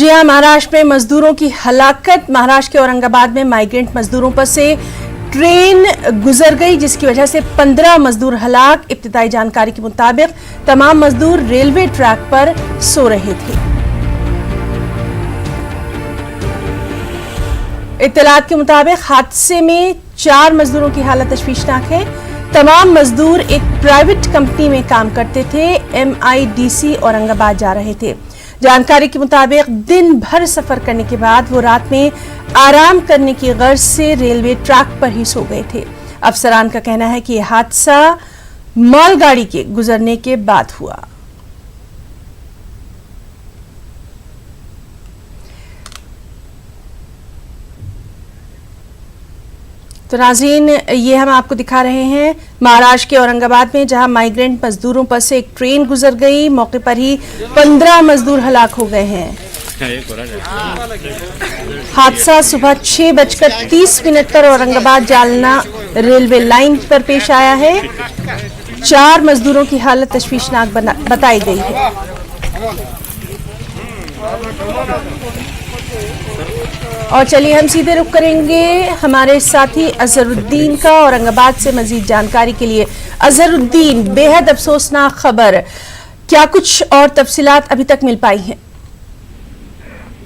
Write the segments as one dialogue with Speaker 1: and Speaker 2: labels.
Speaker 1: जी हाँ, महाराष्ट्र में मजदूरों की हलाकत। महाराष्ट्र के औरंगाबाद में माइग्रेंट मजदूरों पर से ट्रेन गुजर गई, जिसकी वजह से 15 मजदूर हलाक। इब्तिदाई जानकारी के मुताबिक तमाम मजदूर रेलवे ट्रैक पर सो रहे थे। इत्तलात के मुताबिक हादसे में 4 मजदूरों की हालत तशवीशनाक है। तमाम मजदूर एक प्राइवेट कंपनी में काम करते थे। MIDC औरंगाबाद जा रहे थे। जानकारी के मुताबिक दिन भर सफर करने के बाद वो रात में आराम करने की गर्ज से रेलवे ट्रैक पर ही सो गए थे। अफसरान का कहना है कि यह हादसा मालगाड़ी के गुजरने के बाद हुआ। तो नाज़रीन, ये हम आपको दिखा रहे हैं महाराष्ट्र के औरंगाबाद में, जहां माइग्रेंट मजदूरों पर से एक ट्रेन गुजर गई। मौके पर ही 15 मजदूर हलाक हो गए हैं। हादसा सुबह 6:30 पर औरंगाबाद जालना रेलवे लाइन पर पेश आया है। 4 मजदूरों की हालत तशवीशनाक बताई गई है। और चलिए हम सीधे रुख करेंगे हमारे साथी अजहरुद्दीन का औरंगाबाद से मजीद जानकारी के लिए। अजहरुद्दीन, बेहद अफसोसनाक खबर, क्या कुछ और तफसीलात अभी तक मिल पाई हैं?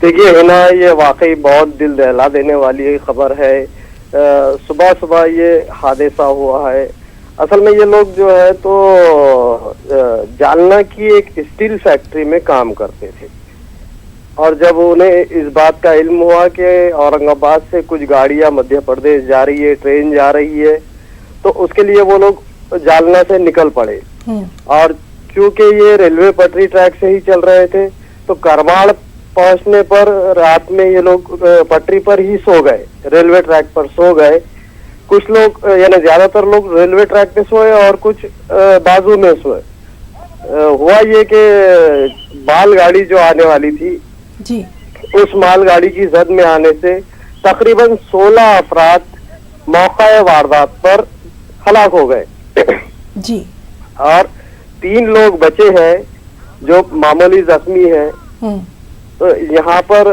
Speaker 2: देखिए हिना, ये वाकई बहुत दिल दहला देने वाली खबर है। सुबह सुबह ये हादसा हुआ है। असल में ये लोग जो है तो जालना की एक स्टील फैक्ट्री में काम करते थे, और जब उन्हें इस बात का इल्म हुआ कि औरंगाबाद से कुछ गाड़ियां मध्य प्रदेश जा रही है, ट्रेन जा रही है, तो उसके लिए वो लोग जालना से निकल पड़े। और क्योंकि ये रेलवे पटरी ट्रैक से ही चल रहे थे, तो करवाड़ पहुंचने पर रात में ये लोग पटरी पर ही सो गए, रेलवे ट्रैक पर सो गए। कुछ लोग यानी ज्यादातर लोग रेलवे ट्रैक पे सोए और कुछ बाजू में सोए। हुआ ये कि मालगाड़ी जो आने वाली थी
Speaker 1: जी,
Speaker 2: उस मालगाड़ी की जद में आने से तकरीबन 16 अफराद मौका वारदात पर हलाक हो गए
Speaker 1: जी, और
Speaker 2: 3 लोग बचे हैं जो मामूली जख्मी हैं। तो यहाँ पर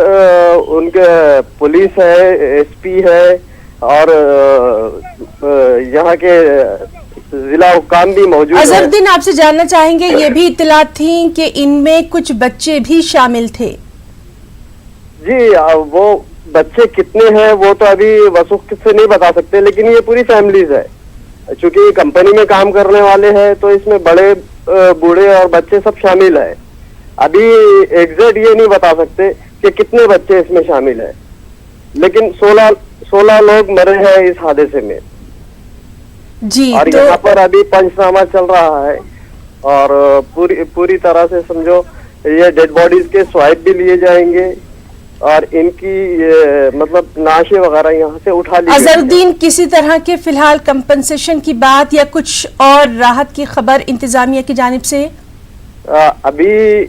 Speaker 2: उनके पुलिस है, SP है, और यहाँ के जिला हुक्काम भी मौजूद है।
Speaker 1: अजहरुद्दीन, आपसे जानना चाहेंगे, ये भी इत्तलात थी कि इनमें कुछ बच्चे भी शामिल थे?
Speaker 2: जी, वो बच्चे कितने हैं वो तो अभी वसूख से नहीं बता सकते, लेकिन ये पूरी फैमिलीज है। चूंकि कंपनी में काम करने वाले हैं तो इसमें बड़े बूढ़े और बच्चे सब शामिल है। अभी एग्जैक्ट ये नहीं बता सकते कि कितने बच्चे इसमें शामिल है, लेकिन 16 लोग मरे हैं इस हादसे में
Speaker 1: जी।
Speaker 2: और
Speaker 1: तो
Speaker 2: यहाँ पर अभी पंचनामा चल रहा है, और पूरी तरह से समझो ये डेड बॉडीज के स्वाइप भी लिए जाएंगे और इनकी मतलब नाशे वगैरह यहाँ से उठा ली।
Speaker 1: अजहरुद्दीन, किसी तरह के फिलहाल कंपनसेशन की बात या कुछ और राहत की खबर इंतजामिया की जानिब से?
Speaker 2: अभी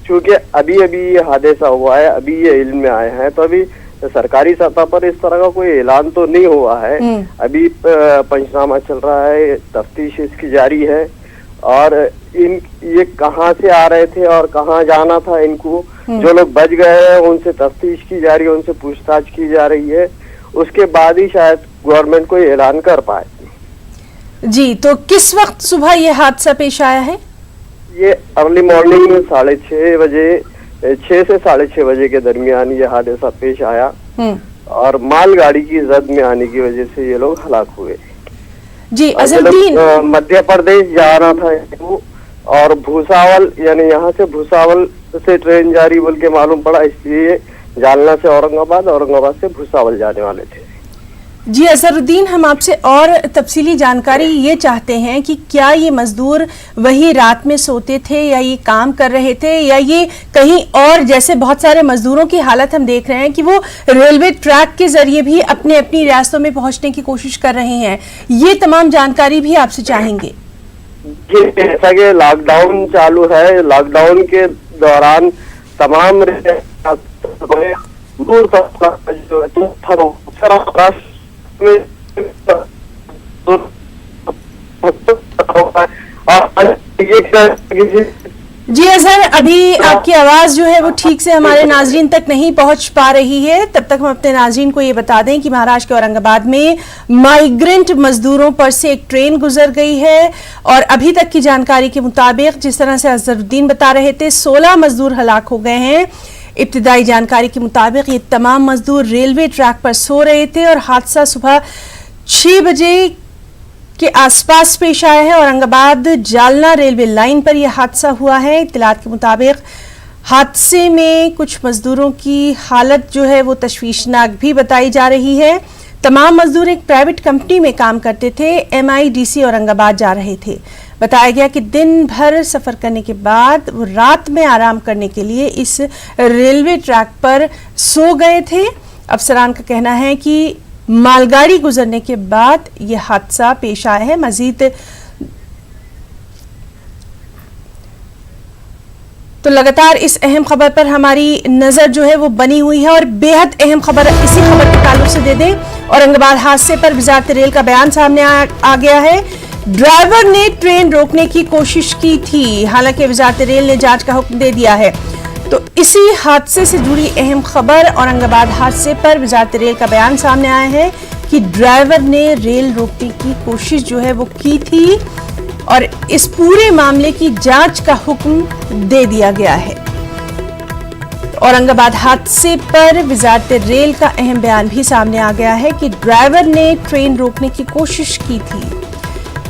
Speaker 2: चूंकि अभी ये हादसा हुआ है, अभी ये इल्म में आए हैं, तो अभी सरकारी सतह पर इस तरह का कोई ऐलान तो नहीं हुआ है। अभी पंचनामा चल रहा है, तफ्तीश इसकी जारी है, और ये कहाँ से आ रहे थे और कहाँ जाना था इनको, जो लोग बच गए हैं उनसे तफ्तीश की जा रही है, उनसे पूछताछ की जा रही है। उसके बाद ही शायद गवर्नमेंट कोई ऐलान कर पाए।
Speaker 1: जी, तो किस वक्त सुबह ये हादसा पेश आया है?
Speaker 2: ये अर्ली मॉर्निंग में 6:30 बजे, 6 से 6:30 बजे के दरमियान ये हादसा पेश आया, और मालगाड़ी की जद में आने की वजह से ये लोग हलाक हुए।
Speaker 1: जी अजहरुद्दीन,
Speaker 2: मध्य प्रदेश जा रहा था वो, और भूसावल यानी यहाँ से भूसावल से ट्रेन जारी बोल के मालूम पड़ा, इसलिए जालना से औरंगाबाद से भूसावल जाने वाले थे।
Speaker 1: जी अजहरुद्दीन, हम आपसे और तफसीली जानकारी ये चाहते हैं कि क्या ये मजदूर वही रात में सोते थे या ये काम कर रहे थे, या ये कहीं और, जैसे बहुत सारे मजदूरों की हालत हम देख रहे हैं कि वो रेलवे ट्रैक के जरिए भी अपने अपनी रियासतों में पहुंचने की कोशिश कर रहे हैं। ये तमाम जानकारी भी आपसे चाहेंगे।
Speaker 2: जैसा कि लॉकडाउन चालू है, लॉकडाउन के दौरान तमाम
Speaker 1: जी अजहर, अभी आपकी आवाज जो है वो ठीक से हमारे नाजरीन तक नहीं पहुंच पा रही है। तब तक हम अपने नाजरीन को ये बता दें कि महाराष्ट्र के औरंगाबाद में माइग्रेंट मजदूरों पर से एक ट्रेन गुजर गई है और अभी तक की जानकारी के मुताबिक, जिस तरह से अजहरुद्दीन बता रहे थे, 16 मजदूर हलाक हो गए हैं। इब्तिदाई जानकारी के मुताबिक ये तमाम मजदूर रेलवे ट्रैक पर सो रहे थे और हादसा सुबह 6 बजे के आसपास पेश आया है। औरंगाबाद जालना रेलवे लाइन पर यह हादसा हुआ है। इत्तलात के मुताबिक हादसे में कुछ मजदूरों की हालत जो है वो तशवीशनाक भी बताई जा रही है। तमाम मजदूर एक प्राइवेट कंपनी में काम करते थे। MIDC औरंगाबाद जा रहे थे। बताया गया कि दिन भर सफर करने के बाद वो रात में आराम करने के लिए इस रेलवे ट्रैक पर सो गए थे। अफसरान का कहना है कि मालगाड़ी गुजरने के बाद यह हादसा पेश आया है। मजीद तो लगातार इस अहम खबर पर हमारी नजर जो है वो बनी हुई है और बेहद अहम खबर इसी खबर के ताल्लुक से दे दें। औरंगाबाद हादसे पर वजारत रेल का बयान सामने आ गया है। ड्राइवर ने ट्रेन रोकने की कोशिश की थी, हालांकि वजारत रेल ने जांच का हुक्म दे दिया है। तो इसी हादसे से जुड़ी अहम खबर, औरंगाबाद हादसे पर वजारत रेल का बयान सामने आया है कि ड्राइवर ने रेल रोकने की कोशिश जो है वो की थी और इस पूरे मामले की जांच का हुक्म दे दिया गया है। औरंगाबाद हादसे पर वजारत रेल का अहम बयान भी सामने आ गया है कि ड्राइवर ने ट्रेन रोकने की कोशिश की थी।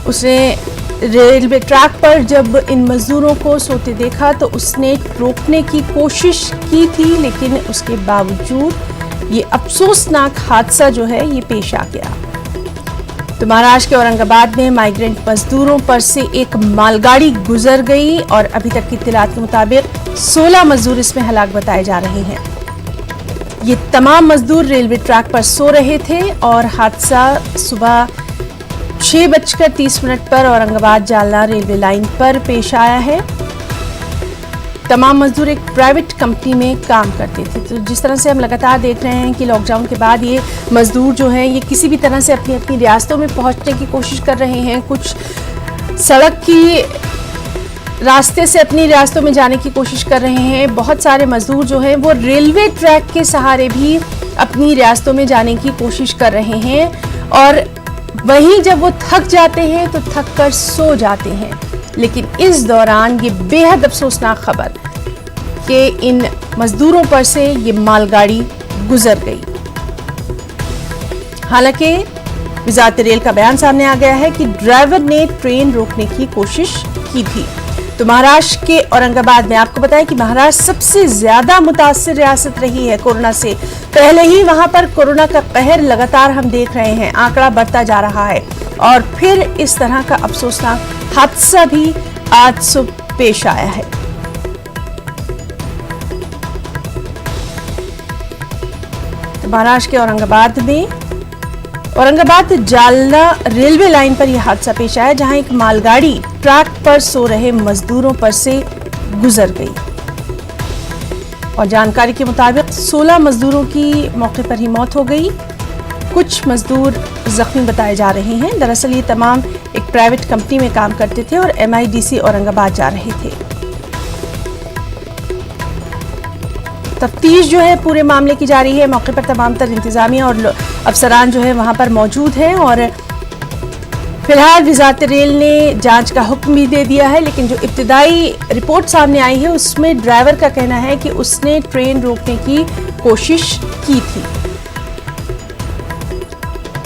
Speaker 1: उसने रेलवे ट्रैक पर जब इन मजदूरों को सोते देखा तो उसने रोकने की कोशिश की थी, लेकिन उसके बावजूद ये अफसोसनाक हादसा जो है ये पेश आ गया। तो महाराष्ट्र के औरंगाबाद में माइग्रेंट मजदूरों पर से एक मालगाड़ी गुजर गई और अभी तक की इत्तलात के मुताबिक 16 मजदूर इसमें हलाक बताए जा रहे हैं। ये तमाम मजदूर रेलवे ट्रैक पर सो रहे थे और हादसा सुबह 6:30 पर औरंगाबाद जालना रेलवे लाइन पर पेश आया है। तमाम मजदूर एक प्राइवेट कंपनी में काम करते थे। तो जिस तरह से हम लगातार देख रहे हैं कि लॉकडाउन के बाद ये मजदूर जो हैं ये किसी भी तरह से अपनी अपनी रियासतों में पहुंचने की कोशिश कर रहे हैं। कुछ सड़क की रास्ते से अपनी रियासतों में जाने की कोशिश कर रहे हैं। बहुत सारे मजदूर जो हैं वो रेलवे ट्रैक के सहारे भी अपनी रियासतों में जाने की कोशिश कर रहे हैं और वहीं जब वो थक जाते हैं तो थक कर सो जाते हैं। लेकिन इस दौरान ये बेहद अफसोसनाक खबर कि इन मजदूरों पर से ये मालगाड़ी गुजर गई। हालांकि वजारत रेल का बयान सामने आ गया है कि ड्राइवर ने ट्रेन रोकने की कोशिश की थी। तो महाराष्ट्र के औरंगाबाद में आपको बताएं कि महाराष्ट्र सबसे ज्यादा मुतासिर रियासत रही है कोरोना से। पहले ही वहां पर कोरोना का कहर लगातार हम देख रहे हैं, आंकड़ा बढ़ता जा रहा है और फिर इस तरह का अफसोसनाक हादसा भी आज सुबह पेश आया है। तो महाराष्ट्र के औरंगाबाद जालना रेलवे लाइन पर यह हादसा पेश आया, जहां एक मालगाड़ी ट्रैक पर सो रहे मजदूरों पर से गुजर गई और जानकारी के मुताबिक 16 मजदूरों की मौके पर ही मौत हो गई। कुछ मजदूर जख्मी बताए जा रहे हैं। दरअसल ये तमाम एक प्राइवेट कंपनी में काम करते थे और MIDC औरंगाबाद जा रहे थे। तफ्तीश जो है पूरे मामले की जारी है। मौके पर तमाम तर इंतजामिया और अफसरान जो है वहां पर मौजूद हैं और फिलहाल वजारत रेल ने जांच का हुक्म भी दे दिया है। लेकिन जो इब्तिदाई रिपोर्ट सामने आई है उसमें ड्राइवर का कहना है कि उसने ट्रेन रोकने की कोशिश की थी।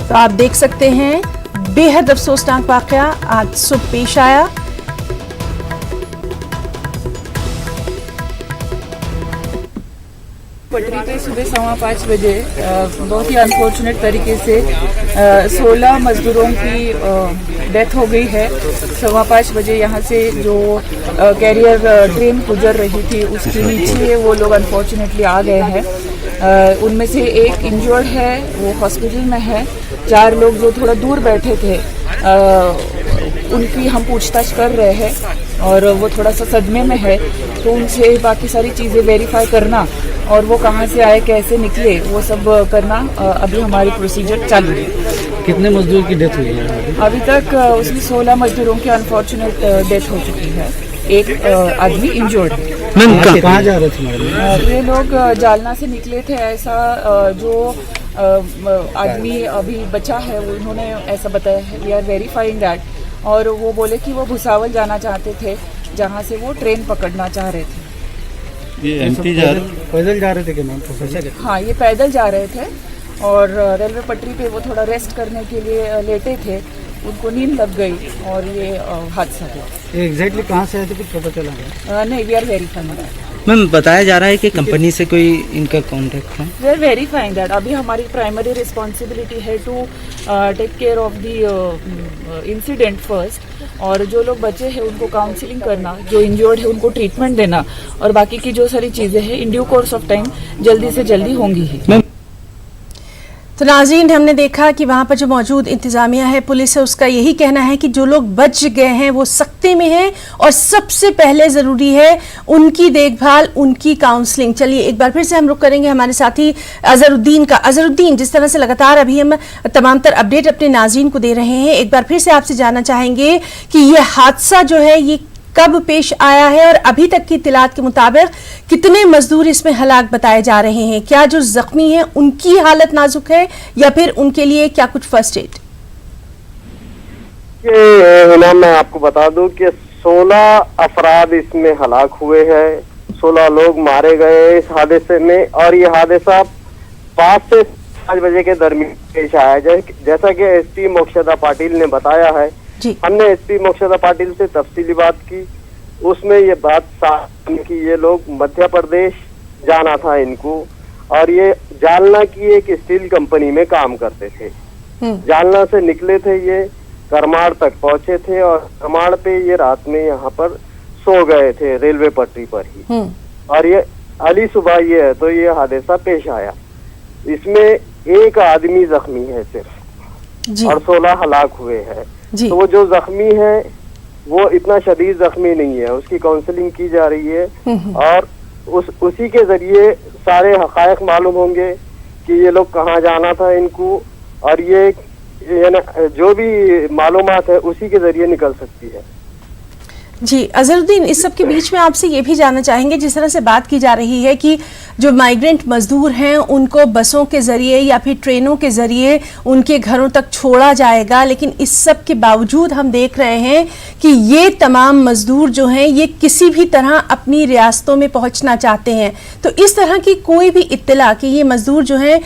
Speaker 1: तो आप देख सकते हैं बेहद अफसोसनाक वाकया आज सुबह पेश आया।
Speaker 3: पटरी पे सुबह 5:15 बजे बहुत ही अनफॉर्चुनेट तरीके से 16 मजदूरों की डेथ हो गई है। 5:15 बजे यहाँ से जो कैरियर ट्रेन गुजर रही थी उसके नीचे वो लोग अनफॉर्चुनेटली आ गए हैं। उनमें से एक इंजर्ड है, वो हॉस्पिटल में है। 4 लोग जो थोड़ा दूर बैठे थे उनकी हम पूछताछ कर रहे हैं और वो थोड़ा सा सदमे में है, तो उनसे बाकी सारी चीज़ें वेरीफाई करना और वो कहाँ से आए, कैसे निकले, वो सब करना अभी हमारी प्रोसीजर चालू है।
Speaker 4: कितने मजदूर की डेथ हुई है?
Speaker 3: अभी तक उसमें 16 मजदूरों की अनफॉर्चुनेट डेथ हो चुकी है। एक आदमी इंजर्ड है।
Speaker 4: मैम कहाँ जा रहे थे मैडम?
Speaker 3: ये लोग जालना से निकले थे, ऐसा जो आदमी अभी बचा है उन्होंने ऐसा बताया है। We are verifying that. और वो बोले कि वो भुसावल जाना चाहते थे, जहाँ से वो ट्रेन पकड़ना चाह रहे थे।
Speaker 4: ये एमपी पैदल जा रहे थे क्या मैम?
Speaker 3: हाँ, ये पैदल जा रहे थे और रेलवे पटरी पे वो थोड़ा रेस्ट करने के लिए लेटे थे, उनको नींद लग गई और ये हादसा हुआ।
Speaker 4: एग्जैक्टली कहाँ से आए थे कुछ पता चला है?
Speaker 3: नहीं, we are verifying that.
Speaker 5: Ma'am बताया जा रहा है कि कंपनी से कोई इनका कॉन्टैक्ट है।
Speaker 3: We are verifying that. अभी हमारी प्राइमरी रिस्पॉन्सिबिलिटी है to take care of the incident first, और जो लोग बचे हैं उनको काउंसलिंग करना, जो इंजर्ड है उनको ट्रीटमेंट देना, और बाकी की जो सारी चीज़ें हैं in due course of time जल्दी से जल्दी होंगी ही।
Speaker 1: तो नाज़रीन, हमने देखा कि वहाँ पर जो मौजूद इंतज़ामिया है, पुलिस है, उसका यही कहना है कि जो लोग बच गए हैं वो सख्ती में हैं और सबसे पहले ज़रूरी है उनकी देखभाल, उनकी काउंसलिंग। चलिए एक बार फिर से हम रुक करेंगे हमारे साथी अजहरुद्दीन का। अजहरुद्दीन, जिस तरह से लगातार अभी हम तमाम तर अपडेट अपने नाज़रीन को दे रहे हैं, एक बार फिर से आपसे जानना चाहेंगे कि ये हादसा जो है ये कब पेश आया है और अभी तक की इत्तलात के मुताबिक कितने मजदूर इसमें हलाक बताए जा रहे हैं? क्या जो जख्मी हैं उनकी हालत नाजुक है या फिर उनके लिए क्या कुछ फर्स्ट एड?
Speaker 2: हिना, मैं आपको बता दूं कि 16 अफराद इसमें हलाक हुए हैं, 16 लोग मारे गए इस हादसे में, और ये हादसा 5 से 5 बजे के दरमियान पेश आया। जैसा कि एसपी मोक्षदा पाटिल ने बताया है, हमने एसपी मोक्षदा पाटिल से तफसीली बात की, उसमें ये बात साफ कि ये लोग मध्य प्रदेश जाना था इनको, और ये जालना की एक स्टील कंपनी में काम करते थे। जालना से निकले थे, ये करमाड़ तक पहुंचे थे और करमाड़ पे ये रात में यहाँ पर सो गए थे रेलवे पटरी पर ही, और ये अली सुबह ये है तो ये हादसा पेश आया। इसमें एक आदमी जख्मी है सिर्फ और 16 हलाक हुए हैं। तो वो जो जख्मी है वो इतना शदीद जख्मी नहीं है, उसकी काउंसलिंग की जा रही है और उसी के जरिए सारे हकायक मालूम होंगे कि ये लोग कहाँ जाना था इनको, और ये जो भी मालूमात है उसी के जरिए निकल सकती है।
Speaker 1: जी अजहरुद्दीन, इस सब के बीच में आपसे ये भी जानना चाहेंगे, जिस तरह से बात की जा रही है कि जो माइग्रेंट मजदूर हैं उनको बसों के ज़रिए या फिर ट्रेनों के ज़रिए उनके घरों तक छोड़ा जाएगा, लेकिन इस सब के बावजूद हम देख रहे हैं कि ये तमाम मजदूर जो हैं ये किसी भी तरह अपनी रियासतों में पहुंचना चाहते हैं। तो इस तरह की कोई भी इत्तला कि ये मजदूर जो हैं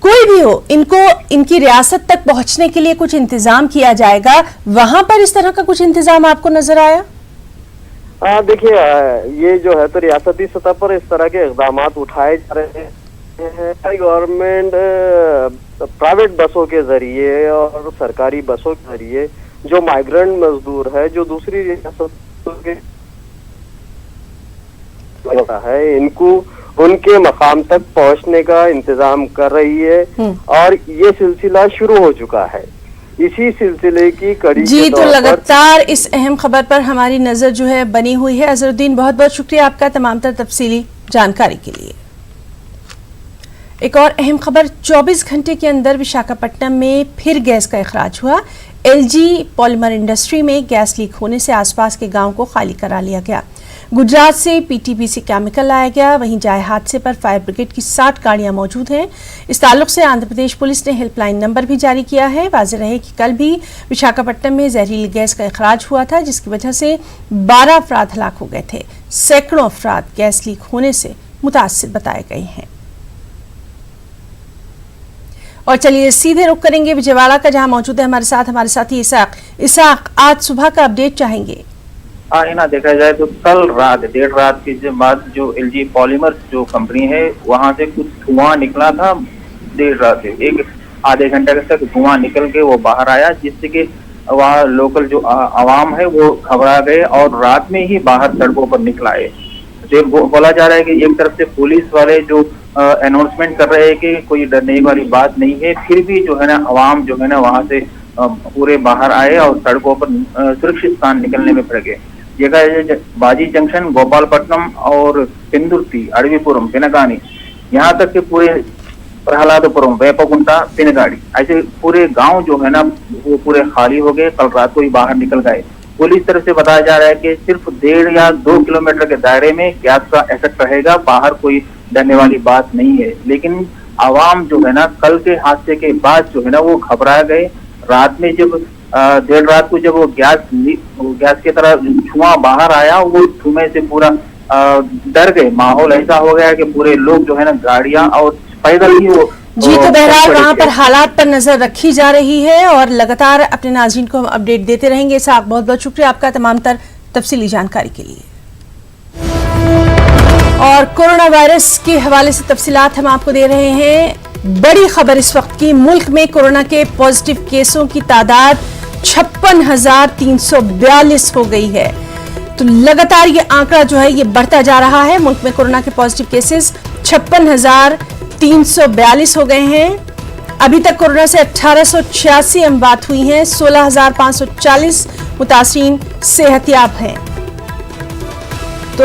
Speaker 1: कोई भी हो, इनको इनकी रियासत तक पहुंचने के लिए कुछ इंतजाम किया जाएगा, वहां पर इस तरह का कुछ इंतजाम आपको नजर आया?
Speaker 2: देखिए, ये जो है तो रियासती सतह पर इस तरह के इक़दाम उठाए जा रहे हैं। गवर्नमेंट प्राइवेट बसों के जरिए और सरकारी बसों के जरिए जो माइग्रेंट मजदूर है जो दूसरी रियासतों के है, इनको उनके मकाम तक पहुंचने का इंतजाम कर रही है और ये सिलसिला शुरू हो चुका है। इसी सिलसिले की कड़ी
Speaker 1: जी, तो लगातार इस अहम खबर पर हमारी नजर जो है बनी हुई है। अजहरुद्दीन, बहुत बहुत शुक्रिया आपका तमाम तर तफसीली जानकारी के लिए। एक और अहम खबर, 24 घंटे के अंदर विशाखापट्टनम में फिर गैस का इखराज हुआ। एलजी पॉलीमर इंडस्ट्री में गैस लीक होने से आसपास के गांव को खाली करा लिया गया। गुजरात से पीटीपीसी केमिकल लाया गया। वहीं जाए हादसे पर फायर ब्रिगेड की 60 गाड़ियां मौजूद हैं। इस ताल्लुक से आंध्र प्रदेश पुलिस ने हेल्पलाइन नंबर भी जारी किया है। वाज़ेह रहे कि कल भी विशाखापट्टनम में जहरीली गैस का इखराज हुआ था, जिसकी वजह से 12 अफराद हलाक हो गए थे। सैकड़ों अफराद गैस लीक होने से मुतासिर बताए गए हैं। और चलिए सीधे रुख करेंगे विजयवाड़ा का, जहां मौजूद है हमारे साथी इसाक, आज सुबह का अपडेट चाहेंगे।
Speaker 6: ना देखा जाए तो कल रात 1:30 रात के बाद जो एलजी पॉलीमर्स जो कंपनी है वहां से कुछ धुआं निकला था। 1:30 रात से एक आधे घंटे तक धुआं निकल के वो बाहर आया, जिससे कि वहाँ लोकल जो आवाम है वो घबरा गए और रात में ही बाहर सड़कों पर निकल आए। तो बोला जा रहा है कि एक तरफ से पुलिस वाले जो अनाउंसमेंट कर रहे हैं कि कोई डरने वाली बात नहीं है, फिर भी जो है ना आवाम जो है ना वहां से पूरे बाहर आए और सड़कों पर सुरक्षित स्थान निकलने में पड़ गए। जगह बाजी जंक्शन, गोपालपट्टनम और पेंदुर्ती, अड़वीपुरम, पिनगानी, यहाँ तक के पूरे प्रहलादपुरम, वेपगुंटा, पिनगाड़ी, ऐसे पूरे गांव जो है ना वो पूरे खाली हो गए। कल रात को ही बाहर निकल गए। पुलिस तरफ से बताया जा रहा है कि सिर्फ 1.5 या 2 किलोमीटर के दायरे में गैस का इफेक्ट रहेगा, बाहर कोई डरने वाली बात नहीं है। लेकिन आवाम जो है ना, कल के हादसे के बाद जो है ना वो घबरा गए। रात में जब देर रात को जब वो गैस की तरह धुआं बाहर आया, वो धुएं से पूरा डर गए। माहौल ऐसा हो गया कि पूरे लोग जो है ना गाड़ियां और पैदल ही वो
Speaker 1: जी, तो बहरहाल वहां पर हालात पर नजर रखी जा रही है और लगातार अपने नाज़रीन को हम अपडेट देते रहेंगे। इसहाक, बहुत बहुत शुक्रिया आपका तमाम तर तफसीली जानकारी के लिए। और कोरोना वायरस के हवाले से तफसीलात हम आपको दे रहे हैं। बड़ी खबर इस वक्त की, मुल्क में कोरोना के पॉजिटिव केसों की तादाद 56,342 हो गई है। तो लगातार ये आंकड़ा जो है ये बढ़ता जा रहा है। मुल्क में कोरोना के पॉजिटिव केसेस 56,342 हो गए हैं। अभी तक कोरोना से 1886 अमवात हुई हैं। 16,540 मुतासिरीन सेहतयाब हैं। तो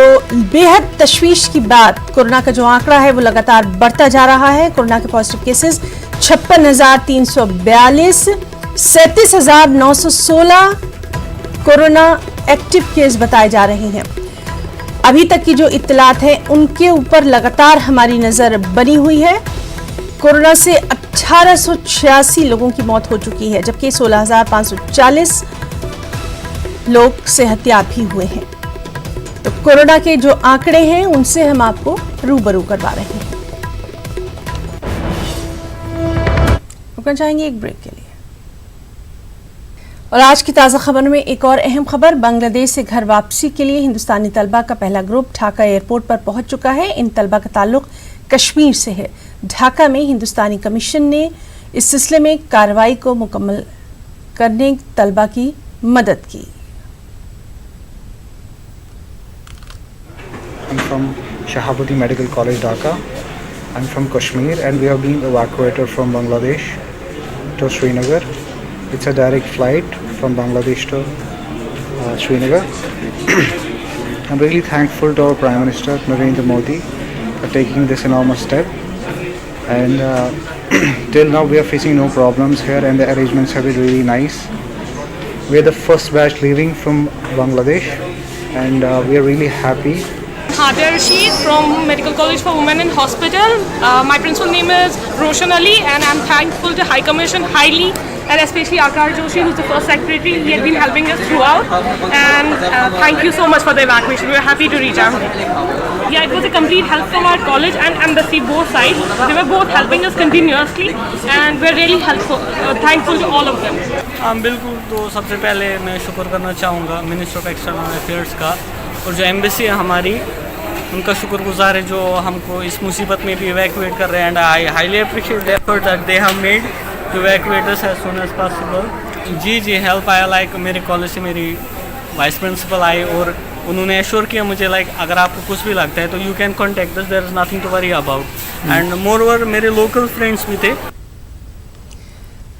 Speaker 1: बेहद तशवीश की बात, कोरोना का जो आंकड़ा है वो लगातार बढ़ता जा रहा है। कोरोना के positive cases 56,342, 37,916 corona active case बताए जा रहे हैं। अभी तक की जो इत्तलात हैं उनके ऊपर लगातार हमारी नजर बनी हुई है। कोरोना से 1886 लोगों की मौत हो चुकी है, जबकि 16,540 लोग सेहतयाब भी हुए हैं। तो कोरोना के जो आंकड़े हैं उनसे हम आपको रूबरू करवा रहे हैं। रुकना चाहेंगे एक ब्रेक के लिए। और आज की ताज़ा खबर में एक और अहम खबर, बांग्लादेश से घर वापसी के लिए हिंदुस्तानी तलबा का पहला ग्रुप ढाका एयरपोर्ट पर पहुंच चुका है। इन तलबा का ताल्लुक कश्मीर से है। ढाका में हिंदुस्तानी कमीशन ने इस सिलसिले में कार्रवाई को मुकम्मल करने तलबा की मदद की।
Speaker 7: I'm from Shahabudi Medical College, Dhaka. I'm from Kashmir and we are being evacuated from Bangladesh to Srinagar. It's a direct flight from Bangladesh to Srinagar. I'm really thankful to our Prime Minister Narendra Modi for taking this enormous step. And till now we are facing no problems here and the arrangements have been really nice. We are the first batch leaving from Bangladesh and we are really happy.
Speaker 8: Hadia Rashid from Medical College for Women and Hospital. My principal name is Roshan Ali and I'm thankful to High Commission highly, and especially Akar Joshi, who's the first secretary. He had been helping us throughout, and thank you so much for the evacuation. We were happy to reach out. Yeah, it was a complete help from our college and embassy, both sides. They were both helping us continuously and we're really thankful to all of them.
Speaker 9: बिल्कुल, तो सबसे पहले मैं शुक्र करना चाहूँगा minister of external affairs का और जो एम्बेसी है हमारी, उनका शुक्रगुजार है जो हमको इस मुसीबत में भी इवैक्यूएट कर रहे हैं। And I highly appreciate the effort that they have made to evacuate us as soon as possible. जी हेल्प आया, लाइक मेरे कॉलेज से मेरी वाइस प्रिंसिपल आई और उन्होंने एश्योर किया मुझे, लाइक अगर आपको कुछ भी लगता है तो you can contact us, there is nothing to worry about. And moreover मेरे लोकल फ्रेंड्स भी थे।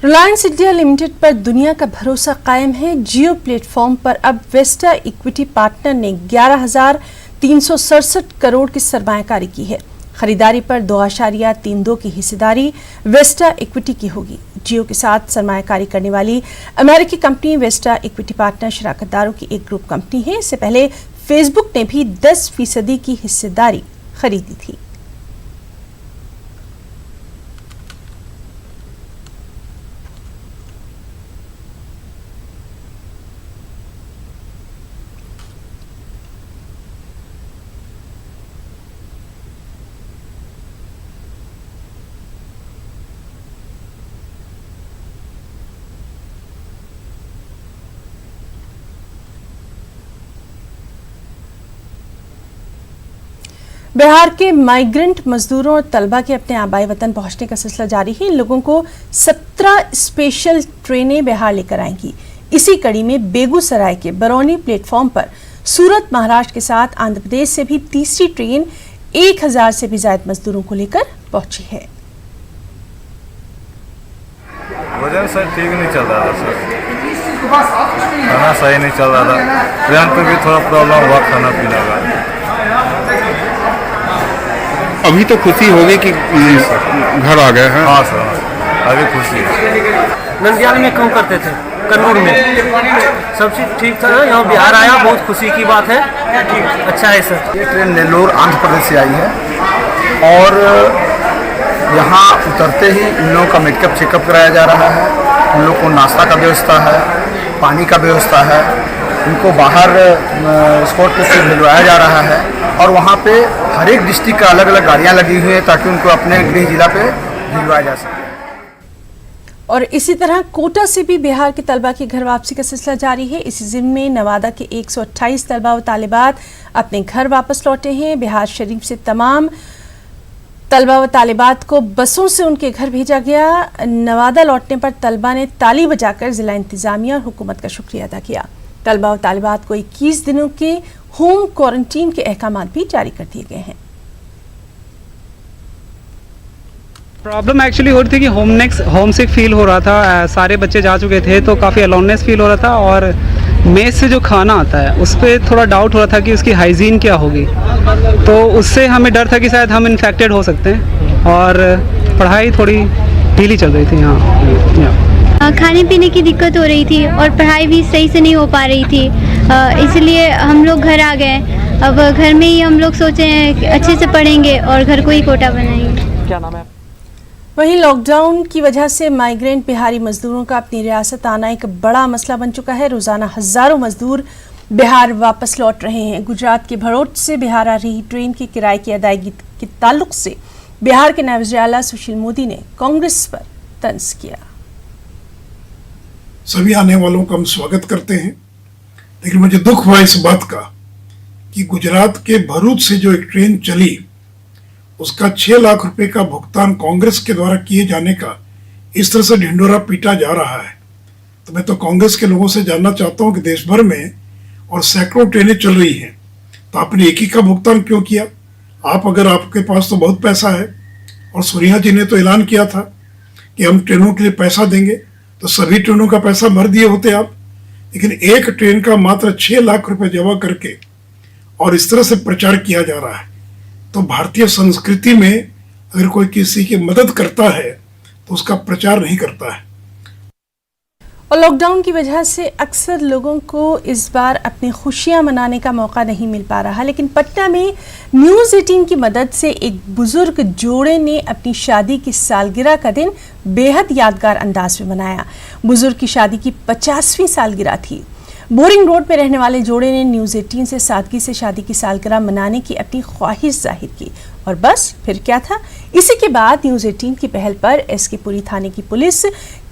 Speaker 1: रिलायंस इंडिया लिमिटेड पर दुनिया का भरोसा कायम है। जियो प्लेटफॉर्म पर अब वेस्टा इक्विटी पार्टनर ने 11,367 करोड़ की सरमायाकारी की है। खरीदारी पर 2.32 की हिस्सेदारी वेस्टा इक्विटी की होगी। जियो के साथ सरमायाकारी करने वाली अमेरिकी कंपनी वेस्टा इक्विटी पार्टनर शराकतदारों की एक ग्रुप कंपनी है। इससे पहले फेसबुक ने भी 10% की हिस्सेदारी खरीदी थी। बिहार के माइग्रेंट मजदूरों और तलबा के अपने आबाई वतन पहुंचने का सिलसिला जारी है। इन लोगों को 17 स्पेशल ट्रेनें बिहार लेकर आएंगी। इसी कड़ी में बेगूसराय के बरौनी प्लेटफॉर्म पर सूरत महाराष्ट्र के साथ आंध्र प्रदेश से भी तीसरी ट्रेन 1000 से भी ज्यादा मजदूरों को लेकर पहुंची है।
Speaker 10: वजन सर ठीक नहीं चल रहा था सर, खाना सही नहीं चल रहा था। ट्रेन पे भी थोड़ा प्रॉब्लम हुआ खाना पीने का।
Speaker 11: अभी तो खुशी होगी कि घर आ गए हैं।
Speaker 10: हाँ सर, अभी खुशी है।
Speaker 4: नंदियाल में काम करते थे।
Speaker 12: कन्नूर में। सब चीज़ ठीक था, यहाँ बिहार आया बहुत खुशी की बात है। ठीक अच्छा है सर।
Speaker 13: ये ट्रेन नेल्लोर आंध्र प्रदेश से आई है और यहाँ उतरते ही इन लोगों का मेडिकल चेकअप कराया जा रहा है। इन लोगों को नाश्ता का व्यवस्था है, पानी का व्यवस्था है। इनको बाहर स्पॉट पे से भिजवाया जा रहा है और वहाँ पे हर एक डिस्ट्रिक्ट का अलग अलग गाड़ियाँ लगी हुई हैं ताकि उनको अपने गृह जिला पे भिजवाया जा सके।
Speaker 1: और इसी तरह कोटा से भी बिहार के तलबा की घर वापसी का सिलसिला जारी है। इसी जिम्मे में नवादा के 128 तलबा व तालिबात अपने घर वापस लौटे हैं। बिहार शरीफ से तमाम तलबा व तालिबात को बसों से उनके घर भेजा गया। नवादा लौटने पर तलबा ने ताली बजाकर जिला इंतजामिया और हुकूमत का शुक्रिया अदा किया। तलबा व तालिबात को 21 दिनों के होम क्वारंटीन के अहकामात भी जारी कर दिए गए हैं।
Speaker 4: प्रॉब्लम एक्चुअली हो रही थी कि होमसिक फील हो रहा था। सारे बच्चे जा चुके थे तो काफ़ी अलोननेस फील हो रहा था और मेस से जो खाना आता है उस पर थोड़ा डाउट हो रहा था कि उसकी हाइजीन क्या होगी। तो उससे हमें डर था कि शायद हम इन्फेक्टेड हो सकते हैं और पढ़ाई थोड़ी ढीली चल रही थी यहाँ।
Speaker 14: खाने पीने की दिक्कत हो रही थी और पढ़ाई भी सही से नहीं हो पा रही थी, इसलिए हम लोग घर आ गए। अब घर में ही हम लोग सोचे हैं कि अच्छे से पढ़ेंगे और घर को ही कोटा बनाएंगे।
Speaker 12: क्या नाम है?
Speaker 1: वहीं लॉकडाउन की वजह से माइग्रेंट बिहारी मजदूरों का अपनी रियासत आना एक बड़ा मसला बन चुका है। रोजाना हजारों मजदूर बिहार वापस लौट रहे हैं। गुजरात के भरूच से बिहार आ रही ट्रेन की किराए की अदायगी के ताल्लुक से बिहार के नायब वज़ीर आला सुशील मोदी ने कांग्रेस पर तंज किया।
Speaker 15: सभी आने वालों का हम स्वागत करते हैं, लेकिन मुझे दुख हुआ इस बात का कि गुजरात के भरूच से जो एक ट्रेन चली उसका 6 लाख रुपए का भुगतान कांग्रेस के द्वारा किए जाने का इस तरह से ढिंडोरा पीटा जा रहा है। तो मैं तो कांग्रेस के लोगों से जानना चाहता हूं कि देश भर में और सैकड़ों ट्रेनें चल रही हैं, तो आपने एक ही का भुगतान क्यों किया? आप अगर आपके पास तो बहुत पैसा है, और सोनिया जी ने तो ऐलान किया था कि हम ट्रेनों के लिए पैसा देंगे, तो सभी ट्रेनों का पैसा भर दिए होते आप। लेकिन एक ट्रेन का मात्र 6 लाख रुपए जमा करके और इस तरह से प्रचार किया जा रहा है। तो भारतीय संस्कृति में अगर कोई किसी की मदद करता है तो उसका प्रचार नहीं करता है।
Speaker 1: और लॉकडाउन की वजह से अक्सर लोगों को इस बार अपनी खुशियां मनाने का मौका नहीं मिल पा रहा, लेकिन पटना में न्यूज़ 18 की मदद से एक बुजुर्ग जोड़े ने अपनी शादी की सालगिरह का दिन बेहद यादगार अंदाज में मनाया। बुजुर्ग की शादी की 50वीं सालगिरह थी। बोरिंग रोड में रहने वाले जोड़े ने न्यूज़ 18 से सादगी से शादी की सालगिरह मनाने की अपनी ख्वाहिश जाहिर की और बस फिर क्या था। इसी के बाद न्यूज़ 18 की पहल पर एसके पुरी थाने की पुलिस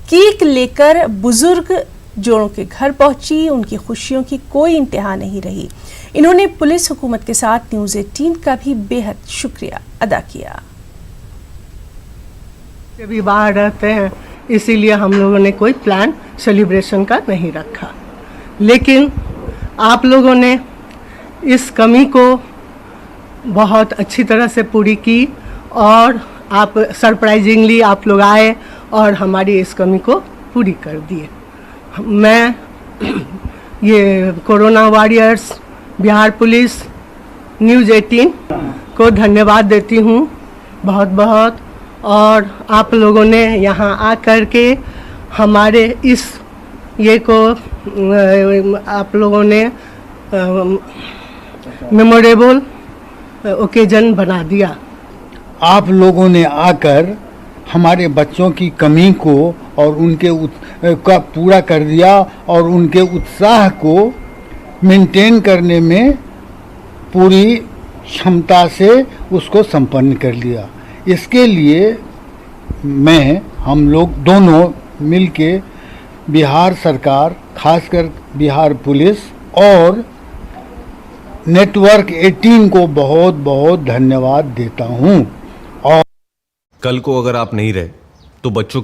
Speaker 1: केक लेकर बुजुर्ग जोड़ों के घर पहुंची। उनकी खुशियों की कोई इंतहा नहीं रही। इन्होंने पुलिस हुकूमत के साथ न्यूज़ 18 का भी बेहद शुक्रिया अदा किया।
Speaker 16: भी बाहर रहते हैं, इसीलिए हम लोगों ने कोई प्लान सेलिब्रेशन का नहीं रखा, लेकिन आप लोगों ने इस कमी को बहुत अच्छी तरह से पूरी की और आप सरप्राइजिंगली आप लोग आए और हमारी इस कमी को पूरी कर दिए। मैं ये corona warriors, Bihar police, news 18 को धन्यवाद देती हूँ बहुत बहुत। और आप लोगों ने यहाँ आकर के हमारे इस ये को आप लोगों ने मेमोरेबल ओकेजन बना दिया।
Speaker 11: आप लोगों ने आकर हमारे बच्चों की कमी को और उनके का पूरा कर दिया और उनके उत्साह को मेंटेन करने में पूरी क्षमता से उसको संपन्न कर लिया। इसके लिए हम लोग दोनों मिलके बिहार सरकार, खासकर बिहार पुलिस और नेटवर्क 18 को बहुत बहुत धन्यवाद देता हूं। और
Speaker 17: कल को अगर आप नहीं रहे तो बच्चों